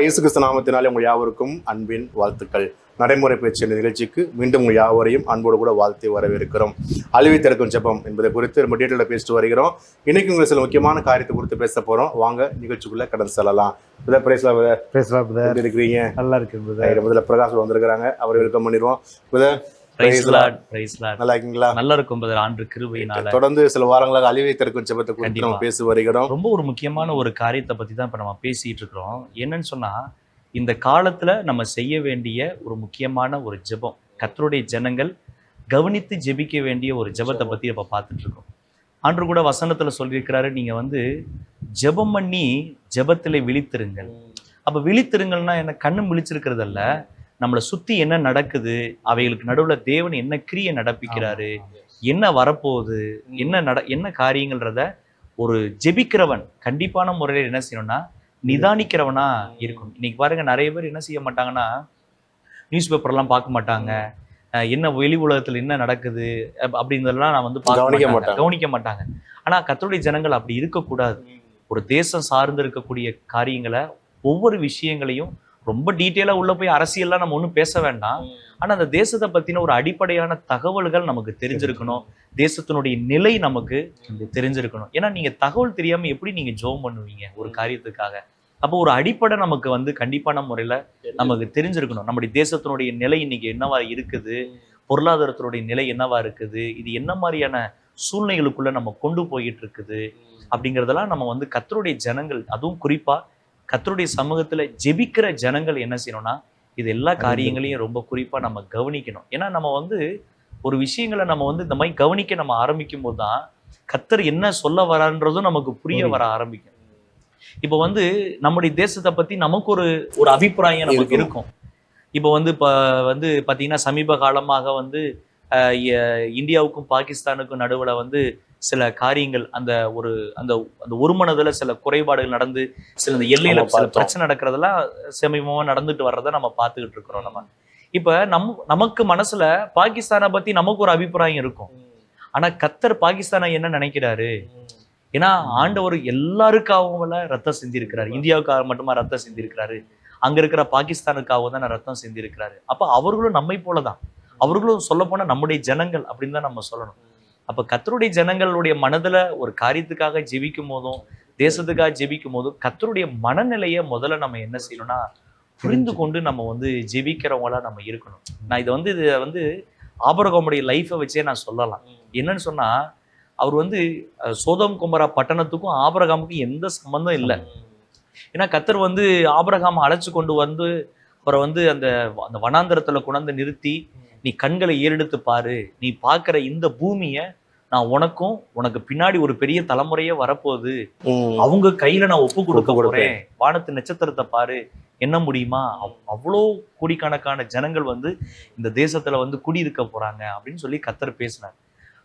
இயேசு கிறிஸ்து நாமத்தினாலே உங்கள் யாவருக்கும் அன்பின் வாழ்த்துக்கள். நடைமுறை பயிற்சி நிகழ்ச்சிக்கு மீண்டும் உங்கள் யாவரையும் அன்போடு கூட வாழ்த்து வரவேற்கிறோம். அழிவை திறக்கும் ஜெபம் என்பதை குறித்து ரொம்ப டீட்டெயிலாக பேசிட்டு வருகிறோம். இன்னைக்கு உங்களுக்கு சில முக்கியமான காரியத்தை குறித்து பேச போறோம். வாங்க நிகழ்ச்சிக்குள்ள கடந்து செல்லலாம். இருக்கிறீங்க? நல்லா இருக்கு. முதல்ல பிரகாஷ் வந்திருக்கிறாங்க, அவர் வெல்கம் பண்ணிடுவோம். நல்லா இருக்கீங்களா? நல்லா இருக்கும். ஆண்டு கிருபையினால தொடர்ந்து சில வாரங்களாக அழிவை திறக்கும் ஜெபத்தை குறித்து நம்ம பேசி வருகிறோம். ரொம்ப ஒரு முக்கியமான ஒரு காரியத்தை பத்தி தான் இப்ப நம்ம பேசிட்டு இருக்கிறோம். என்னன்னு சொன்னா, இந்த காலத்துல நம்ம செய்ய வேண்டிய ஒரு முக்கியமான ஒரு ஜெபம், கர்த்தருடைய ஜனங்கள் கவனித்து ஜெபிக்க வேண்டிய ஒரு ஜெபத்தை பத்தி இப்ப பார்த்துட்டு இருக்கோம். ஆண்டு கூட வசனத்துல சொல்லியிருக்கிறாரு, நீங்க ஜெபம் பண்ணி ஜெபத்திலே விழித்திருங்கள். அப்ப விழித்திருங்கள்னா என்ன? கண்ணும் விழிச்சிருக்கிறதல்ல, நம்மளை சுத்தி என்ன நடக்குது, அவைகளுக்கு நடுவுல தேவன் என்ன கிரியை நடப்பிக்கிறாரு, என்ன வரப்போகுது, என்ன காரியங்கள்ன்றத ஒரு ஜெபிக்கிறவன் கண்டிப்பான முறையில் என்ன செய்யணும்னா நிதானிக்கிறவனா இருக்கும். இன்னைக்கு பாருங்க, நிறைய பேர் என்ன செய்ய மாட்டாங்கன்னா, நியூஸ் பேப்பர்லாம் பார்க்க மாட்டாங்க, என்ன வெளி உலகத்துல என்ன நடக்குது அப்படிங்கிறதெல்லாம் கவனிக்க மாட்டாங்க. ஆனா கர்த்தருடைய ஜனங்கள் அப்படி இருக்கக்கூடாது. ஒரு தேசம் சார்ந்து இருக்கக்கூடிய காரியங்களை, ஒவ்வொரு விஷயங்களையும் ரொம்ப டீட்டெயிலா உள்ள போய் அரசியல்லாம் நம்ம ஒன்றும் பேச வேண்டாம். ஆனா அந்த தேசத்தை பத்தின ஒரு அடிப்படையான தகவல்கள் நமக்கு தெரிஞ்சிருக்கணும். தேசத்தினுடைய நிலை நமக்கு தெரிஞ்சிருக்கணும். ஏன்னா நீங்க தகவல் தெரியாம எப்படி நீங்க ஜெபம் பண்ணுவீங்க ஒரு காரியத்துக்காக? அப்போ ஒரு அடிப்படை நமக்கு கண்டிப்பான முறையில நமக்கு தெரிஞ்சிருக்கணும். நம்முடைய தேசத்தினுடைய நிலை இன்னைக்கு என்னவா இருக்குது, பொருளாதாரத்தினுடைய நிலை என்னவா இருக்குது, இது என்ன மாதிரியான சூழ்நிலைகளுக்குள்ள நம்ம கொண்டு போயிட்டு இருக்குது அப்படிங்கிறதெல்லாம் நம்ம கர்த்தருடைய ஜனங்கள், அதுவும் குறிப்பா கர்த்தருடைய சமூகத்துல ஜெபிக்கிற ஜனங்கள் என்ன செய்யணும்னா, இது எல்லா காரியங்களையும் ரொம்ப குறிப்பா நம்ம கவனிக்கணும். ஏன்னா நம்ம ஒரு விஷயங்களை நம்ம இந்த மாதிரி கவனிக்க நம்ம ஆரம்பிக்கும் போது தான் கர்த்தர் என்ன சொல்ல வரான்றதும் நமக்கு புரிய வர ஆரம்பிக்கும். இப்போ நம்முடைய தேசத்தை பத்தி நமக்கு ஒரு அபிப்பிராயம் நமக்கு இருக்கும். இப்போ பாத்தீங்கன்னா சமீப காலமாக இந்தியாவுக்கும் பாகிஸ்தானுக்கும் நடுவுல சில காரியங்கள், அந்த ஒரு மனதுல சில குறைபாடுகள் நடந்து, சில இந்த எல்லையில சில பிரச்சனை நடக்கிறதெல்லாம் சமீபமா நடந்துட்டு வர்றதை நம்ம பார்த்துக்கிட்டு இருக்கிறோம். நம்ம இப்ப நமக்கு மனசுல பாகிஸ்தானை பத்தி நமக்கு ஒரு அபிப்பிராயம் இருக்கும். ஆனா கர்த்தர் பாகிஸ்தானை என்ன நினைக்கிறாரு? ஏன்னா ஆண்டவர் எல்லாருக்காகவும் ரத்தம் சிந்திருக்கிறாரு. இந்தியாவுக்காக மட்டுமா ரத்தம் சிந்திருக்கிறாரு? அங்க இருக்கிற பாகிஸ்தானுக்காகவும் தான் ரத்தம் சிந்திருக்கிறாரு. அப்ப அவர்களும் நம்மை போலதான், அவர்களும் சொல்ல போனா நம்முடைய ஜனங்கள் அப்படின்னு தான் நம்ம சொல்லணும். அப்ப கர்த்தருடைய ஜனங்களுடைய மனதுல ஒரு காரியத்துக்காக ஜெபிக்கும் போதும், தேசத்துக்காக ஜெபிக்கும் போதும் கர்த்தருடைய மனநிலையை முதல்ல நம்ம என்ன செய்யணும்னா புரிந்து கொண்டு நம்ம ஜெபிக்கிறவங்களா நம்ம இருக்கணும். நான் இதை ஆபிரகாமுடைய லைஃபை வச்சே நான் சொல்லலாம். என்னன்னு சொன்னா, அவர் சோதோம் குமரா பட்டணத்துக்கும் ஆபிரகாமுக்கும் எந்த சம்பந்தம் இல்லை. ஏன்னா கர்த்தர் ஆபிரகாம் அழைச்சு கொண்டு அவரை அந்த வனாந்தரத்துல கொண்டாந்து நிறுத்தி, நீ கண்களை ஏறெடுத்து பாரு, நீ பார்க்கிற இந்த பூமிய நான் உனக்கு பின்னாடி ஒரு பெரிய தலைமுறையே வரப்போகுது, அவங்க கையில நான் ஒப்பு கொடுக்க போறேன், வானத்து நட்சத்திரத்தை பாரு, என்ன முடியுமா, அவ்வளோ கோடிக்கணக்கான ஜனங்கள் இந்த தேசத்துல குடியிருக்க போறாங்க அப்படின்னு சொல்லி கர்த்தர் பேசினார்.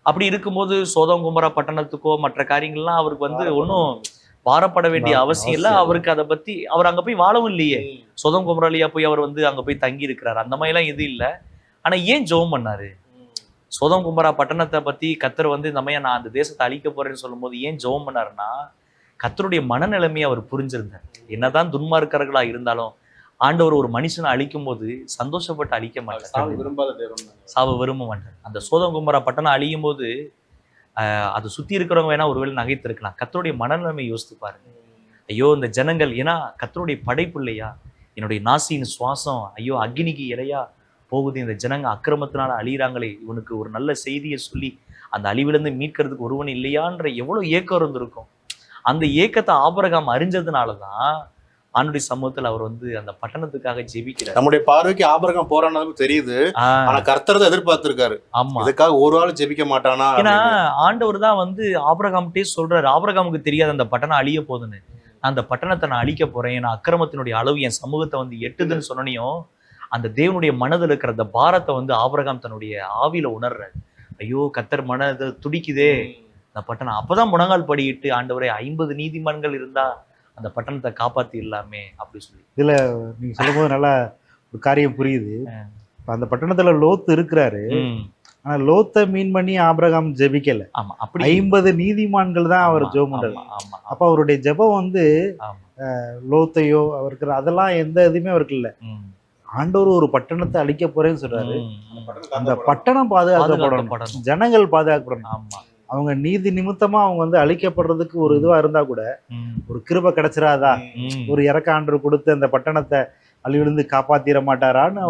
அப்படி இருக்கும்போது சோதோம் குமரா பட்டணத்துக்கோ மற்ற காரியங்கள்லாம் அவருக்கு ஒன்றும் பாரப்பட வேண்டிய அவசியம் இல்லை. அவருக்கு அதை பத்தி, அவர் அங்க போய் வாழவும் இல்லையே. சோதோம் குமராலியா போய் அவர் அங்க போய் தங்கி இருக்கிறார், அந்த மாதிரி எல்லாம் எதுவும் இல்லை. ஆனா ஏன் ஜெபம் பண்ணாரு? சோதோம் குமரா பட்டணத்தை பத்தி கர்த்தர் இந்த மாதிரி நான் அந்த தேசத்தை அழிக்க போறேன்னு சொல்லும் போது ஏன் ஜெபம் பண்ணாருன்னா, கர்த்தருடைய மனநிலைமையை அவர் புரிஞ்சிருந்தார். என்னதான் துன்மார்க்கர்களா இருந்தாலும் ஆண்டவர் ஒரு மனுஷனை அழிக்கும் போது சந்தோஷப்பட்டு அழிக்க மாட்டார், சாவு விரும்ப மாட்டார். அந்த சோதோம் குமரா பட்டணம் அழியும் போது அதை சுத்தி இருக்கிறவங்க வேணா ஒருவேளை நகைத்திருக்கலாம். கர்த்தருடைய மனநிலைமை யோசித்து பாருங்க. ஐயோ இந்த ஜனங்கள், ஏன்னா கர்த்தருடைய படைப்பு இல்லையா, என்னுடைய நாசியின் சுவாசம் ஐயோ அக்னிக்கு இரையா போகுது, இந்த ஜனங்க அக்கிரமத்தினால அழியிறாங்களே, இவனுக்கு ஒரு நல்ல செய்தியை சொல்லி அந்த அழிவிலிருந்து மீட்கிறதுக்கு ஒருவன் இல்லையான்ற எவ்வளவு ஏக்கம் இருந்திருக்கும். அந்த ஏக்கத்தை ஆபிரகாம் அறிஞ்சதுனாலதான் ஆண்டுடைய சமூகத்துல அவர் அந்த பட்டணத்துக்காக ஜெபிக்கிறார். நம்முடைய பார்வைக்கு ஆபிரகாம் போரானது தெரியுது, ஆனா கர்த்தர் தான் எதிர்பார்த்திருக்காரு. ஆமா, இதுக்காக ஒரு ஆள் ஜெபிக்க மாட்டானா? ஏன்னா ஆண்டவர் தான் ஆபிரகாம்கிட்டே சொல்றாரு, ஆபிரகாமுக்கு தெரியாது அந்த பட்டணம் அழிய போகுதுன்னு. அந்த பட்டணத்தை நான் அழிக்க போறேன், ஏன்னா அக்கிரமத்தினுடைய அளவு என் சமூகத்தை எட்டுதுன்னு சொன்னையும் அந்த தேவனுடைய மனதில் இருக்கிற அந்த பாரத்தை ஆபிரகாம் தன்னுடைய ஆவியில உணர்றாரு. ஐயோ கர்த்தர் மனதை துடிக்குதே அந்த பட்டணம். அப்பதான் முழங்கால் படியிட்டு, ஆண்டவரே 50 நீதிமான்கள் இருந்தா அந்த பட்டணத்தை காப்பாத்தி இல்லாமே அப்படி சொல்லி. இதுல நீங்க சொல்லும் போது நல்லா ஒரு காரியம் புரியுது. அந்த பட்டணத்துல லோத்து இருக்கிறாரு, ஆனா லோத்தை மீன் பண்ணி ஆபிரகாம் ஜெபிக்கல. ஆமா, அப்படி 50 நீதிமான்கள் தான் அவர் ஜெபம் பண்றாரு. அப்ப அவருடைய ஜெபம் லோத்தையோ அவருக்கு அதெல்லாம் எந்த இதுவுமே அவருக்கு இல்லை. ம். ஆண்டவர் ஒரு பட்டணத்தை அழிக்க போறேன்னு சொல்றாரு. ம். அந்த பட்டணம் பாதுகாக்கப்படணும், பாதுகாக்கப்படணும். ஜனங்கள் பாதுகாக்கப்படணும். ஆமா. அவங்க நீதி நிமித்தமா அவங்க வந்து அழிக்கப்படுறதுக்கு ஒரு இதுவா இருந்தா கூட ம். ஒரு கிருபை கிடைச்சிராதா, ம். ஒரு இறக்க ஆண்டவர் கொடுத்து அந்த பட்டணத்தை அழிவிலிருந்து காப்பாத்திர மாட்டாரான்னு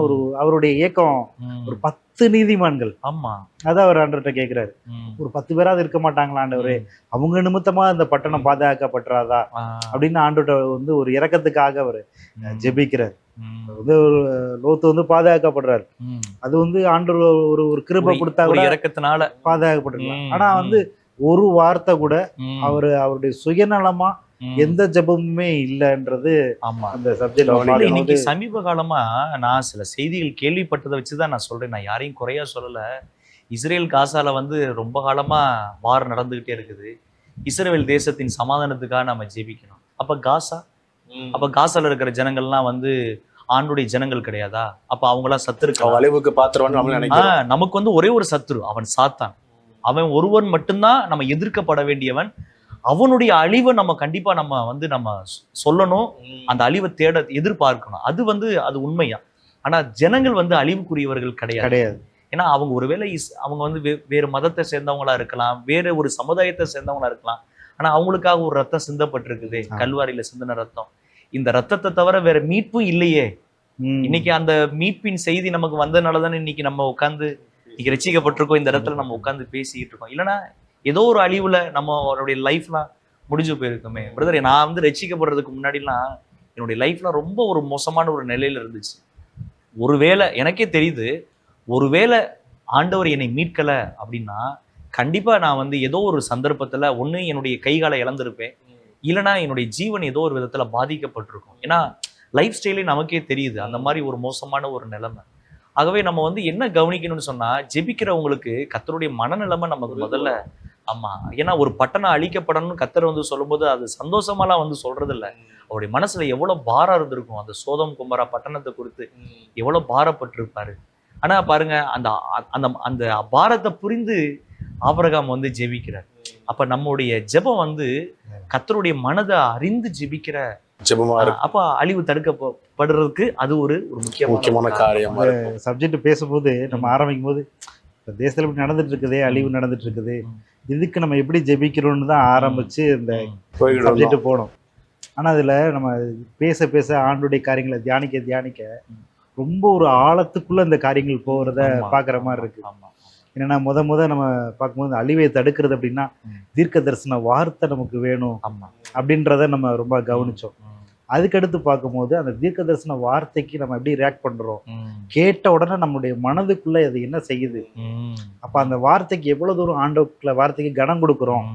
அவருடைய ஏக்கம். ம். ஒரு 10 நீதிமான்கள், ஆமா. அதான் அவர் ஆண்டவர்கிட்ட கேட்கிறாரு. ம். ஒரு 10 பேராவது இருக்க மாட்டாங்களா ஆண்டவரே, அவங்க நிமித்தமா அந்த பட்டணம் பாதுகாக்கப்பட்டுறாதா ஆ. அப்படின்னு ஆண்டவர்கிட்ட வந்து ஒரு இறக்கத்துக்காக அவர் ஜெபிக்கிறார். ம். வந்து லோத்து வந்து பாதுகாக்கப்படுறாரு. ம். அது வந்து ஆண்டவர் ஒரு கிருபை கொடுத்தா ஒரு கூட இறக்கத்தினால பாதுகாக்கப்பட்டிருக்கலாம். ம். ஆனா வந்து ஒரு வார்த்தை கூட ம். அவருடைய சுயநலமா ம். எந்த ஜெபமுமே இல்லைன்றது ஆமா. அந்த இல்ல, சப்ஜெக்ட். இன்னைக்கு சமீப காலமா நான் சில செய்திகள் கேள்விப்பட்டதை வச்சுதான் நான் சொல்றேன். நான் யாரையும் குறையா சொல்லல. இஸ்ரேல் காசால வந்து ரொம்ப காலமா வார் நடந்துகிட்டே இருக்குது. இஸ்ரேல் தேசத்தின் சமாதானத்துக்காக நம்ம ஜெபிக்கணும். அப்ப காசால இருக்கிற ஜனங்கள்லாம் வந்து ஆண்டுடைய ஜனங்கள் கிடையாதா? அப்ப அவங்களாம் சத்துரு அழிவுக்கு பாத்திரம்னு நம்ம நினைக்கிறோம். நமக்கு வந்து ஒரே ஒரு சத்துரு, அவன் சாத்தான். அவன் ஒருவன் மட்டும்தான் நம்ம எதிர்க்கப்பட வேண்டியவன். அவனுடைய அழிவை நம்ம கண்டிப்பா நம்ம சொல்லணும். அந்த அழிவை எதிர்பார்க்கணும். அது வந்து அது உண்மையா. ஆனா ஜனங்கள் வந்து அழிவுக்குரியவர்கள் கிடையாது. ஏன்னா அவங்க ஒருவேளை அவங்க வந்து வேறு மதத்தை சேர்ந்தவங்களா இருக்கலாம், வேற ஒரு சமுதாயத்தை சேர்ந்தவங்களா இருக்கலாம். ஆனா அவங்களுக்காக ஒரு ரத்தம் சிந்தப்பட்டிருக்குது, கல்வாரியில சிந்தின ரத்தம். இந்த ரத்தத்தை தவிர வேற மீட்பும் இல்லையே. இன்னைக்கு அந்த மீட்பின் செய்தி நமக்கு வந்ததுனாலதானே இன்னைக்கு நம்ம உட்கார்ந்து இன்னைக்கு ரட்சிக்கப்பட்டிருக்கோம். இந்த இடத்துல நம்ம உட்கார்ந்து பேசிக்கிட்டு இருக்கோம். இல்லைன்னா ஏதோ ஒரு அழிவுல நம்மளுடைய லைஃப்லாம் முடிஞ்சு போயிருக்குமே. பிரதர், நான் வந்து ரட்சிக்கப்படுறதுக்கு முன்னாடிலாம் என்னுடைய லைஃப்ல ரொம்ப ஒரு மோசமான ஒரு நிலையில இருந்துச்சு. ஒருவேளை எனக்கே தெரியுது, ஒருவேளை ஆண்டவர் என்னை மீட்கல அப்படின்னா கண்டிப்பா நான் வந்து ஏதோ ஒரு சந்தர்ப்பத்துல ஒண்ணு என்னுடைய கைகாலை இழந்திருப்பேன், இல்லைன்னா என்னுடைய ஜீவன் ஏதோ ஒரு விதத்துல பாதிக்கப்பட்டிருக்கும். ஏன்னா லைஃப் ஸ்டைலே நமக்கே தெரியுது அந்த மாதிரி ஒரு மோசமான ஒரு நிலைமை. ஆகவே நம்ம வந்து என்ன கவனிக்கணும்னு சொன்னா, ஜெபிக்கிறவங்களுக்கு கர்த்தருடைய மனநிலைமை நமக்கு முதல்ல. ஆமா. ஏன்னா ஒரு பட்டணம் அழிக்கப்படணும்னு கர்த்தர் வந்து சொல்லும்போது அது சந்தோஷமாலாம் வந்து சொல்றது இல்ல. அவருடைய மனசுல எவ்வளவு பாரம் இருந்திருக்கும். அந்த சோதம் குமரா பட்டணத்தை குறித்து எவ்வளவு பாரப்பட்டிருப்பாரு. ஆனா பாருங்க, அந்த அந்த அந்த பாரத்தை புரிந்து ஆபிரகாம் வந்து ஜெபிக்கிறார். அப்ப நம்முடைய ஜெபம் வந்து கர்த்தருடைய மனதை அறிந்து ஜெபிக்கிற ஜெபமா இருக்கு. அப்ப அழிவு தடுக்கப்படுறதுக்கு அது ஒரு முக்கியமான காரியமா இருக்கு. சப்ஜெக்ட் பேசும்போது நம்ம ஆரம்பிக்கும் போது தேசத்துல இப்படி நடந்துட்டு இருக்குதே, அழிவு நடந்துட்டு இருக்குது, இதுக்கு நம்ம எப்படி ஜெபிக்கிறோம்னு தான் ஆரம்பிச்சு இந்த சப்ஜெக்ட் போனோம். ஆனா அதுல நம்ம பேச பேச ஆண்டுடைய காரியங்களை தியானிக்க ரொம்ப ஒரு ஆழத்துக்குள்ள இந்த காரியங்கள் போறத பாக்குற மாதிரி இருக்கு. என்னன்னா முத நம்ம பார்க்கும்போது அழிவை தடுக்கிறது அப்படின்னா தீர்க்க தரிசன வார்த்தை நமக்கு வேணும் அப்படின்றத நம்ம ரொம்ப கவனிச்சோம். அதுக்கடுத்து பார்க்கும்போது அந்த தீர்க்க தரிசன வார்த்தைக்கு நம்ம எப்படி ரியாக்ட் பண்றோம், கேட்ட உடனே நம்முடைய மனதுக்குள்ள அது என்ன செய்யுது, அப்ப அந்த வார்த்தைக்கு எவ்வளவு தூரம் ஆண்டவருக்குள்ள வார்த்தைக்கு கனம் கொடுக்குறோம்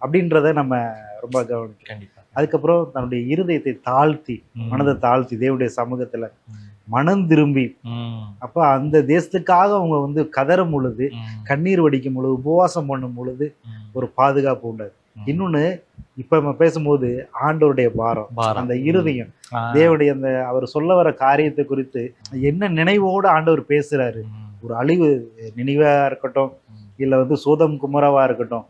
அப்படின்றத நம்ம ரொம்ப கவனிக்கணும். அதுக்கப்புறம் தன்னுடைய இருதயத்தை தாழ்த்தி, மனதை தாழ்த்தி தேவனுடைய சமூகத்துல மனம் திரும்பி, அப்ப அந்த தேசத்துக்காக அவங்க வந்து கதறும் பொழுது, கண்ணீர் வடிக்கும் பொழுது, உபவாசம் பண்ணும் பொழுது ஒரு பாதுகாப்பு உண்டாது. இன்னொன்னு, இப்ப நம்ம பேசும்போது ஆண்டவருடைய பாரம், அந்த இருதயம், தேவனுடைய அந்த அவர் சொல்ல வர காரியத்தை குறித்து என்ன நினைவோடு ஆண்டவர் பேசுறாரு. ஒரு அழிவு நினைவா இருக்கட்டும், இல்ல வந்து சோதம் குமரவா இருக்கட்டும்,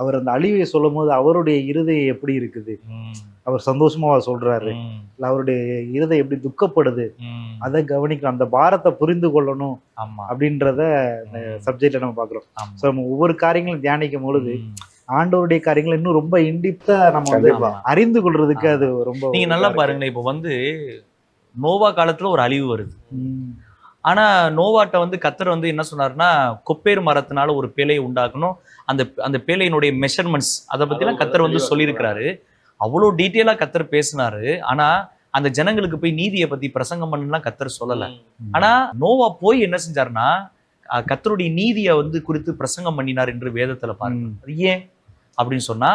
அவர் அந்த அழிவை சொல்லும் போது அவருடைய இருதயம் எப்படி இருக்குது, அவர் சந்தோஷமா சொல்றாரு, இல்ல அவருடைய இருதயம் எப்படி துக்கப்படுது, அதை கவனிக்கணும். அந்த பாரத்தை புரிந்து கொள்ளணும் அப்படின்றத இந்த சப்ஜெக்ட்ல நம்ம பாக்குறோம். ஸோ நம்ம ஒவ்வொரு காரியங்களும் தியானிக்கும் பொழுது ஆண்டவருடைய காரியங்களை இன்னும் ரொம்ப இன்டிப்தா நம்ம வந்து அறிந்து கொள்றதுக்கு அது ரொம்ப. நீங்க நல்லா பாருங்க, இப்ப வந்து நோவா காலத்துல ஒரு அழிவு வருது. ஆனா நோவாட்ட வந்து கர்த்தர் வந்து என்ன சொன்னாருன்னா, கொப்பேறு மரத்தினால ஒரு பேழையை உண்டாக்கணும், அந்த பேழையினுடைய மெஷர்மெண்ட்ஸ் அதை பத்தி எல்லாம் கர்த்தர் வந்து சொல்லியிருக்கிறாரு. அவ்வளோ டீட்டெயிலா கர்த்தர் பேசினாரு. ஆனா அந்த ஜனங்களுக்கு போய் நீதியை பத்தி பிரசங்கம் பண்ணலாம் கர்த்தர் சொல்லல. ஆனா நோவா போய் என்ன செஞ்சாருன்னா, கர்த்தருடைய நீதியை வந்து குறித்து பிரசங்கம் பண்ணினார் என்று வேதத்துல பாருங்க. அது ஏன் அப்படின்னு சொன்னா,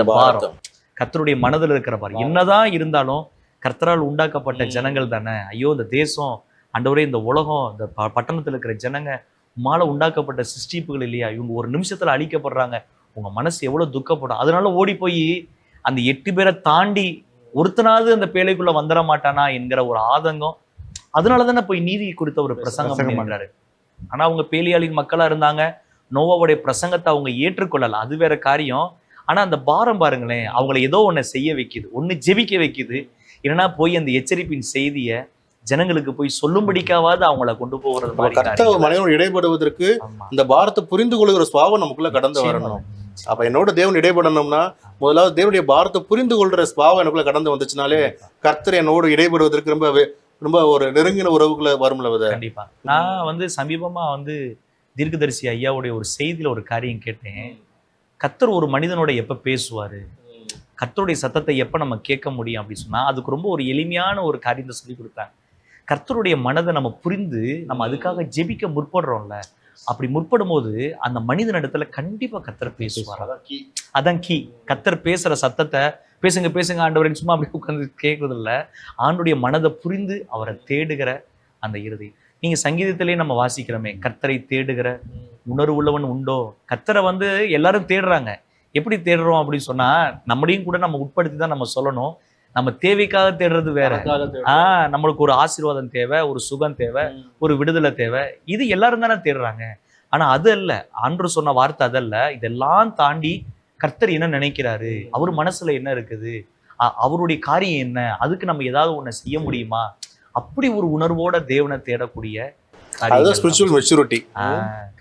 பாரம், கர்த்தருடைய மனதில் இருக்கிற பாரம். என்னதான் இருந்தாலும் கர்த்தரால் உண்டாக்கப்பட்ட ஜனங்கள் தானே. ஐயோ இந்த தேசம், ஆண்டவரே இந்த உலகம், இந்த பட்டணத்துல இருக்கிற ஜனங்க உம்மால உண்டாக்கப்பட்ட சிருஷ்டிப்புகள் இல்லையா, இவங்க ஒரு நிமிஷத்துல அழிக்கப்படுறாங்க, உங்க மனசு எவ்வளவு துக்கப்படும். அதனால ஓடி போய் அந்த 8 பேரை தாண்டி ஒருத்தனாவது அந்த பேழைக்குள்ள வந்துட மாட்டானா என்கிற ஒரு ஆதங்கம். அதனாலதானே போய் நீதி குறித்த ஒரு பிரசங்கம் பண்ணிருக்காரு. ஆனா அவங்க பேலியாளின் மக்களா இருந்தாங்க. நோவாவுடைய பிரசங்கத்தை அவங்க ஏற்றுக்கொள்ளல, அது வேற காரியம். ஆனா அந்த பாரம் பாருங்களேன், அவங்களை ஏதோ ஒண்ணு செய்ய வைக்குது, ஒண்ணு ஜெபிக்க வைக்குது, இல்லைன்னா போய் அந்த எச்சரிப்பின் செய்தியை ஜனங்களுக்கு போய் சொல்லும்படிக்காவது அவங்கள கொண்டு போகிறது மாதிரி கர்த்தர் ஒரு மனிதனோடு இடைப்படுவதற்கு இந்த பாரத்தை புரிந்து கொள்கிற சுபாவம் நமக்குள்ள கடந்து வரணும். அப்ப என்னோட தேவன் இடைப்படணும்னா முதலாவது தேவனுடைய பாரத்தை புரிந்து கொள்ற சுபாவம் எனக்குள்ள கடந்து வந்துச்சுனாலே கர்த்தர் என்னோடு இடைப்படுவதற்கு ரொம்ப ரொம்ப ஒரு நெருங்கின உறவுக்குள்ள வரும்ல. கண்டிப்பா. நான் சமீபமா தீர்க்கதரிசி ஐயாவுடைய ஒரு செய்தியில ஒரு காரியம் கேட்டேன். கர்த்தர் ஒரு மனிதனோட எப்ப பேசுவாரு, கர்த்தருடைய சத்தத்தை எப்ப நம்ம கேட்க முடியும் அப்படின்னு சொன்னா அதுக்கு ரொம்ப ஒரு எளிமையான ஒரு காரியத்தை சொல்லி கொடுத்தாங்க. கர்த்தருடைய மனதை நம்ம புரிந்து நம்ம அதுக்காக ஜெபிக்க முற்படுறோம்ல, அப்படி முற்படும் போது அந்த மனிதனிடத்துல கண்டிப்பா கர்த்தர் பேசுவார். அதான் கீ. கர்த்தர் பேசுற சத்தத்தை பேசுங்க பேசுங்க ஆண்டவரேன்னு சும்மா அப்படி உட்காந்து கேட்கறது இல்ல, ஆண்டுடைய மனதை புரிந்து அவரை தேடுகிற அந்த இறுதி. நீங்க சங்கீதத்திலேயே நம்ம வாசிக்கிறோமே, கர்த்தரை தேடுகிற உணர்வு உள்ளவன் உண்டோ. கர்த்தரை எல்லாரும் தேடுறாங்க. எப்படி தேடுறோம் அப்படின்னு சொன்னா நம்மளையும் கூட நம்ம உட்படுத்தி தான் நம்ம சொல்லணும். நம்ம தேவைக்காக தேடுறது வேற. நம்மளுக்கு ஒரு ஆசீர்வாதம் தேவை, ஒரு சுகம் தேவை, ஒரு விடுதலை தேவை, இது எல்லாரும் தானே தேடுறாங்க. ஆனா அது அல்ல, ஆண்டவர் சொன்ன வார்த்தை அதல்ல. இதெல்லாம் தாண்டி கர்த்தர் என்ன நினைக்கிறாரு, அவர் மனசுல என்ன இருக்குது, அவருடைய காரியம் என்ன, அதுக்கு நம்ம ஏதாவது ஒண்ணு செய்ய முடியுமா, அப்படி ஒரு உணர்வோட தேவனை தேடக்கூடிய ஸ்பிரிச்சுவல் மெச்சூரிட்டி.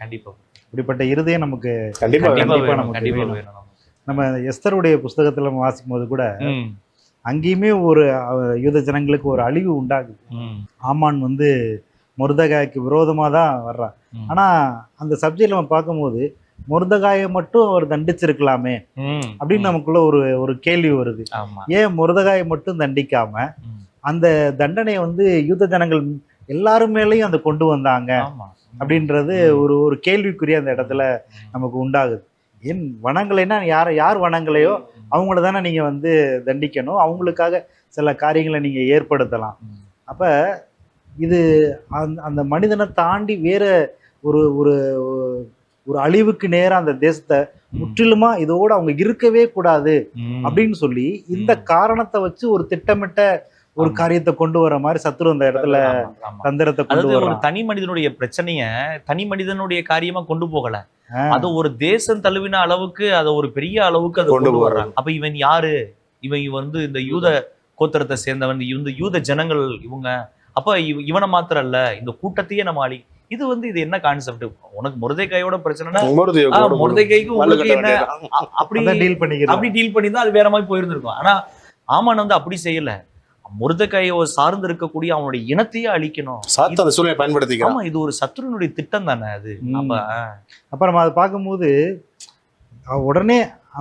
கண்டிப்பா இப்படிப்பட்ட இருதயம் நமக்கு கண்டிப்பா வேணும். நம்ம எஸ்தருடைய புஸ்தகத்துல நம்ம வாசிக்கும் போது கூட அங்கேயுமே ஒரு யூத ஜனங்களுக்கு ஒரு அழிவு உண்டாகுது. ஆமான் மொர்தெகாய்க்கு விரோதமா தான் வர்றான். ஆனா அந்த சப்ஜெக்ட்ல நம்ம பார்க்கும்போது மொர்தெகாயை மட்டும் அவர் தண்டிச்சிருக்கலாமே அப்படின்னு நமக்குள்ள ஒரு கேள்வி வருது. ஏன் மொர்தெகாயை மட்டும் தண்டிக்காம அந்த தண்டனையை யூத ஜனங்கள் எல்லாரும் மேலேயும் அதை கொண்டு வந்தாங்க அப்படின்றது ஒரு கேள்விக்குரிய அந்த இடத்துல நமக்கு உண்டாகுது. ஏன் வனங்களைன்னா யார் வனங்களையோ அவங்கள தானே நீங்க தண்டிக்கணும், அவங்களுக்காக சில காரியங்களை நீங்க ஏற்படுத்தலாம். அப்ப இது அந்த மனிதனை தாண்டி வேற ஒரு ஒரு ஒரு அழிவுக்கு நேரம் அந்த தேசத்தை முற்றிலுமா இதோட அவங்க இருக்கவே கூடாது அப்படின்னு சொல்லி இந்த காரணத்தை வச்சு ஒரு திட்டமிட்ட ஒரு காரியத்தை கொண்டு வர மாதிரி சத்துரு அந்த இடத்துல தந்திரத்தை கொண்டு வர. ஒரு தனி மனிதனுடைய பிரச்சனைய தனி மனிதனுடைய காரியமா கொண்டு போகல, அது ஒரு தேசம் தழுவின அளவுக்கு, அதை ஒரு பெரிய அளவுக்கு அதை கொண்டு வர்றாங்க. அப்ப இவன் யாரு, இவன் இந்த யூத கோத்திரத்தை சேர்ந்தவன், இந்த யூத ஜனங்கள் இவங்க. அப்ப இவனை மாத்திரம் அல்ல, இந்த கூட்டத்தையே நம்ம அழி. இது இது என்ன கான்செப்ட்? உனக்கு மொர்தெகாயோட பிரச்சனைனா மொர்தெகாய்க்கு உங்களுக்கு என்ன அப்படி டீல் பண்ணிதான் அது வேற மாதிரி போயிருந்திருக்கும். ஆனா ஆமான் அப்படி செய்யல. மொர்தெகாயை சார்ந்து இருக்கக்கூடிய அவனுடைய இனத்தையே அழிக்கணும், பயன்படுத்திக்கலாம். இது ஒரு சத்துருனுடைய திட்டம் தானே அது. அப்ப நம்ம அதை பார்க்கும்போது உடனே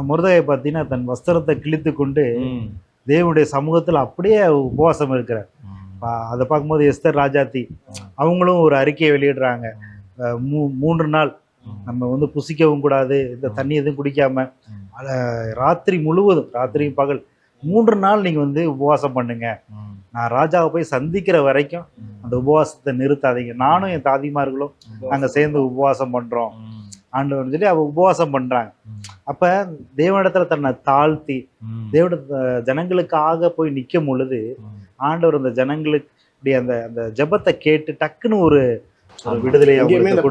மொர்தெகாயை பார்த்தீங்கன்னா தன் வஸ்திரத்தை கிழித்து கொண்டு தேவனுடைய சமூகத்துல அப்படியே உபவாசம் இருக்கிறார். அதை பார்க்கும்போது எஸ்தர் ராஜாத்தி அவங்களும் ஒரு அறிக்கையை வெளியிடுறாங்க. 3 நாள் நம்ம புசிக்கவும் கூடாது, இந்த தண்ணி எதுவும் குடிக்காம ராத்திரி முழுவதும், ராத்திரி பகல் 3 நாள் நீங்க உபவாசம் பண்ணுங்க, நான் ராஜாவை போய் சந்திக்கிற வரைக்கும் அந்த உபவாசத்தை நிறுத்தாதீங்க, நானும் என் தாதிமார்களும் நாங்க சேர்ந்து உபவாசம் பண்றோம் ஆண்டவர்னு சொல்லி அவ உபவாசம் பண்றாங்க. அப்ப தேவனிடத்துல தன்னை தாழ்த்தி தேவட ஜனங்களுக்காக போய் நிற்கும் பொழுது ஆண்டவர் அந்த ஜனங்களுக்கு அந்த அந்த ஜெபத்தை கேட்டு டக்குன்னு ஒரு விடுதலை.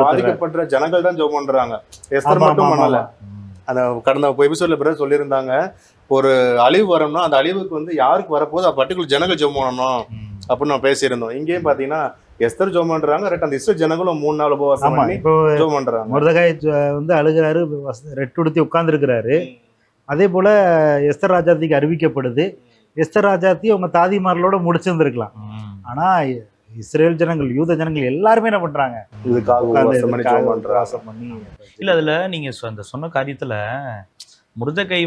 பாதிக்கப்பட்ட ஜனங்கள் தான் ஜெபம் பண்றாங்க, எஸ்தர் மட்டும் பண்ணல. அந்த கடந்த எபிசோட்ல பிறகு சொல்லியிருந்தாங்க, ஒரு அழிவு வரணும்னா அந்த அழிவுக்கு யாருக்கு வரப்போகுது பர்டிகுலர் ஜனங்கள் ஜெபம் பண்ணணும் அப்படின்னு நம்ம பேசியிருந்தோம். இங்கேயும் பாத்தீங்கன்னா எஸ்தர் ஜெபம் பண்றாங்க, அந்த இஸ்ரேல் ஜனங்களும் 3 நாள் உபவாசம் பண்ணி ஜெபம் பண்றாங்க. மொர்தெகாய் அழுகிறாரு, ரெட்டுடுத்தி உட்கார்ந்துருக்கிறாரு. அதே போல எஸ்தர் ராஜாத்திக்கு அறிவிக்கப்படுது. எஸ்தர் ராஜாத்தி அவங்க தாதிமார்களோட முடிச்சிருந்திருக்கலாம். ஆனா இஸ்ரேல் ஜனங்கள், யூத ஜனங்கள் எல்லாருமே என்ன பண்றாங்க, இல்ல அதுல நீங்க சொன்ன காரியத்துல மொர்தெகாய்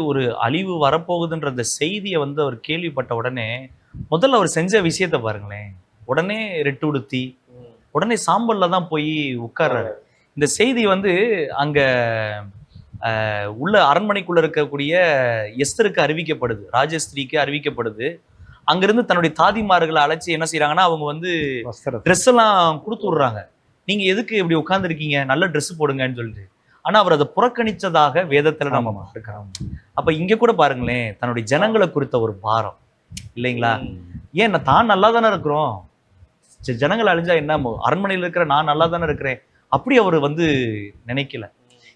ஒரு அழிவு வரப்போகுதுன்ற அந்த செய்தியை அவர் கேள்விப்பட்ட உடனே முதல்ல அவர் செஞ்ச விஷயத்த பாருங்களேன். உடனே ரெட்டு உடுத்தி உடனே சாம்பல்ல தான் போய் உட்கார்றாரு. இந்த செய்தி அங்க உள்ள அரண்மனைக்குள்ள இருக்கக்கூடிய எஸ்தருக்கு அறிவிக்கப்படுது, ராஜஸ்திரிக்கு அறிவிக்கப்படுது. அங்கிருந்து தன்னுடைய தாதிமார்களை அழைச்சி என்ன செய்யறாங்கன்னா அவங்க ட்ரெஸ் எல்லாம் கொடுத்து விடுறாங்க. நீங்க எதுக்கு இப்படி உட்கார்ந்துருக்கீங்க, நல்ல ட்ரெஸ் போடுங்கன்னு சொல்லிட்டு. ஆனா அவர் அதை புறக்கணிச்சதாக வேதத்துல நம்ம பார்க்கிறோம். அப்ப இங்க கூட பாருங்களேன், தன்னுடைய ஜனங்களை குறித்த ஒரு பாரம் இல்லைங்களா? ஏன் தான் நல்லா தானே இருக்கிறோம், ஜனங்கள் அழிஞ்சா என்ன, அரண்மனையில் இருக்கிற நான் நல்லா தானே இருக்கிறேன், அப்படி அவர் நினைக்கல.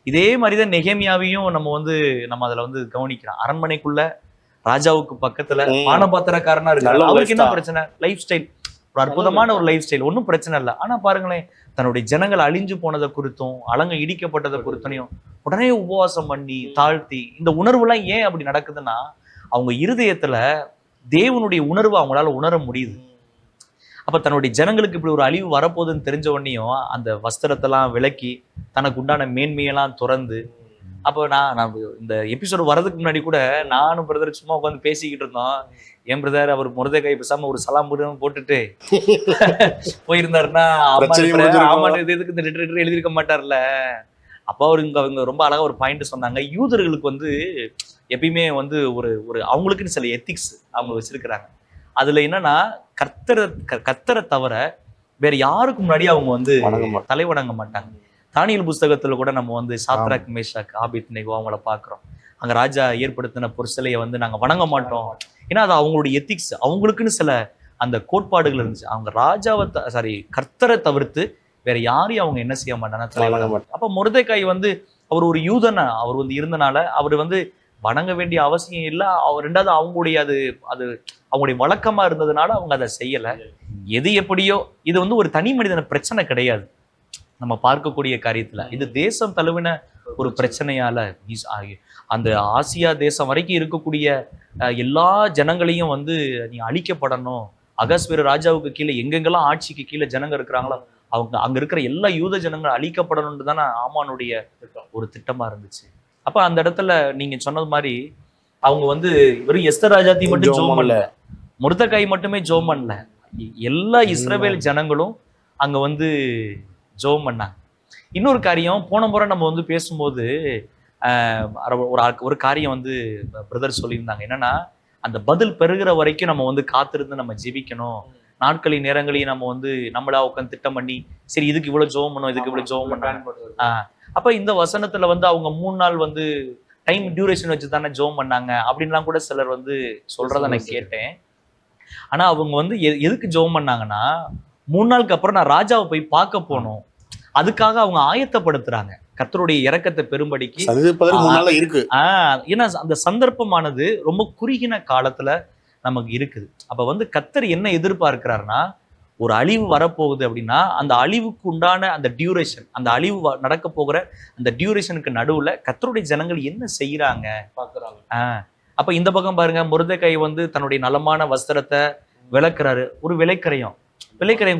இதே மாதிரிதான் நெகேமியாவையும் நம்ம அதுல வந்து கவனிக்கிறோம். அரண்மனைக்குள்ள ராஜாவுக்கு பக்கத்துல பானபாத்திரக்காரனா இருக்காரு. அவருக்கு என்ன பிரச்சனை? லைஃப் ஸ்டைல், ஒரு அற்புதமான ஒரு லைஃப் ஸ்டைல், ஒன்றும் பிரச்சனை இல்லை. ஆனா பாருங்களேன், தன்னுடைய ஜனங்கள் அழிஞ்சு போனதை குறித்தும் அலங்க இடிக்கப்பட்டதை குறித்தனையும் உடனே உபவாசம் பண்ணி தாழ்த்தி, இந்த உணர்வுலாம் ஏன் அப்படி நடக்குதுன்னா, அவங்க இருதயத்துல தேவனுடைய உணர்வு அவங்களால உணர முடியுது. அப்ப தன்னுடைய ஜனங்களுக்கு இப்படி ஒரு அழிவு வரப்போகுதுன்னு தெரிஞ்ச உடனேயும் அந்த வஸ்திரத்தெல்லாம் விலக்கி தனக்கு உண்டான மேன்மையெல்லாம் துறந்து, அப்போ நான் இந்த எபிசோடு வர்றதுக்கு முன்னாடி கூட நானும் பிரதர் சும்மா உட்காந்து பேசிக்கிட்டு இருந்தோம். என் பிரதர் அவர் முருதைக்காய் பேசாம ஒரு சலாம் போட்டுட்டு போயிருந்தாருன்னா எதுக்கு இந்த லிட்டரேட்டர் எழுதியிருக்க மாட்டார்ல. அப்போ அவங்க ரொம்ப அழகா ஒரு பாயிண்ட் சொன்னாங்க. யூதர்களுக்கு வந்து எப்பயுமே வந்து ஒரு அவங்களுக்குன்னு சில எத்திக்ஸ் அவங்க வச்சிருக்கிறாங்க. அதுல என்னன்னா, கர்த்தரை தவிர வேற யாருக்கு முன்னாடி அவங்க வந்து தலை வணங்க மாட்டாங்க. தானியேல் புஸ்தகத்துல கூட நம்ம வந்து சாத்ராக், மேஷாக், ஆபேத்நேகோ அவங்கள பாக்குறோம். அங்க ராஜா ஏற்படுத்தின ஒரு சிலையை வந்து நாங்க வணங்க மாட்டோம். ஏன்னா அது அவங்களுடைய எத்திக்ஸ், அவங்களுக்குன்னு சில அந்த கோட்பாடுகள் இருந்துச்சு. அவங்க கர்த்தரை தவிர்த்து வேற யாரையும் அவங்க என்ன செய்ய மாட்டாங்க, தலை வணங்க மாட்டாங்க. அப்ப மொர்தெக்காய் வந்து அவர் ஒரு யூதனா அவர் வந்து இருந்தனால அவர் வந்து வணங்க வேண்டிய அவசியம் இல்லை. ரெண்டாவது அவங்களுடைய அது அவங்களுடைய வழக்கமா இருந்ததுனால அவங்க அதை செய்யல. எது எப்படியோ இது வந்து ஒரு தனி மனிதன பிரச்சனை கிடையாது நம்ம பார்க்கக்கூடிய காரியத்துல. இது தேசம் தழுவின ஒரு பிரச்சனையால அந்த ஆசியா தேசம் வரைக்கும் இருக்கக்கூடிய எல்லா ஜனங்களையும் வந்து நீ அழிக்கப்படணும். அகஸ்வேரு ராஜாவுக்கு கீழே எங்கெங்கெல்லாம் ஆட்சிக்கு கீழே ஜனங்க இருக்கிறாங்களோ அங்க இருக்கிற எல்லா யூத ஜனங்களும் அழிக்கப்படணும்னு தானே ஆமானுடைய ஒரு திட்டமா இருந்துச்சு. அப்ப அந்த இடத்துல நீங்க சொன்னது மாதிரி அவங்க வந்து வெறும் எஸ்தர் ராஜாத்தி மட்டும் ஜோம் பண்ணல, மொர்தெக்காய் மட்டுமே ஜோம் பண்ணல, எல்லா இஸ்ரவேல் ஜனங்களும் அங்க வந்து ஜோம் பண்ணாங்க. இன்னொரு காரியம், போன முறை நம்ம வந்து பேசும்போது ஒரு காரியம் வந்து பிரதர் சொல்லியிருந்தாங்க. என்னன்னா, அந்த பதில் பெறுகிற வரைக்கும் நம்ம வந்து காத்திருந்து நம்ம ஜெபிக்கணும். நாட்களின் நேரங்களையும் நம்ம வந்து நம்மளா உட்காந்து திட்டம் பண்ணி, சரி இதுக்கு இவ்வளவு ஜோம் பண்ணும், இதுக்கு இவ்வளவு ஜோம் பண்ணாங்க. அப்ப இந்த வசனத்துல வந்து அவங்க 3 நாள் வந்து டைம் டியூரேஷன் வச்சு தானே ஜோம் பண்ணாங்க அப்படின்லாம் கூட சிலர் வந்து சொல்றத நான் கேட்டேன். ஆனா அவங்க வந்து எதுக்கு ஜோம் பண்ணாங்கன்னா, 3 நாளுக்கு அப்புறம் நான் ராஜாவை போய் பார்க்க போனோம், அதுக்காக அவங்க ஆயத்தப்படுத்துறாங்க கர்த்தருடைய இரக்கத்தை பெரும்படிக்கு இருக்கு. ஏன்னா அந்த சந்தர்ப்பமானது ரொம்ப குறுகின காலத்துல நமக்கு இருக்குது. அப்ப வந்து கர்த்தர் என்ன எதிர்பார்க்கிறாருன்னா, ஒரு அழிவு வரப்போகுது அப்படின்னா அந்த அழிவுக்கு உண்டான அந்த டியூரேஷன், அந்த அழிவு நடக்க போகிற அந்த டியூரேஷனுக்கு நடுவுல கர்த்தருடைய ஜனங்கள் என்ன செய்யறாங்க பாக்குறாங்க. அப்ப இந்த பக்கம் பாருங்க, மொர்தெக்காய் வந்து தன்னுடைய நலமான வஸ்திரத்தை விளக்குறாரு, ஒரு விலைக்கரையும்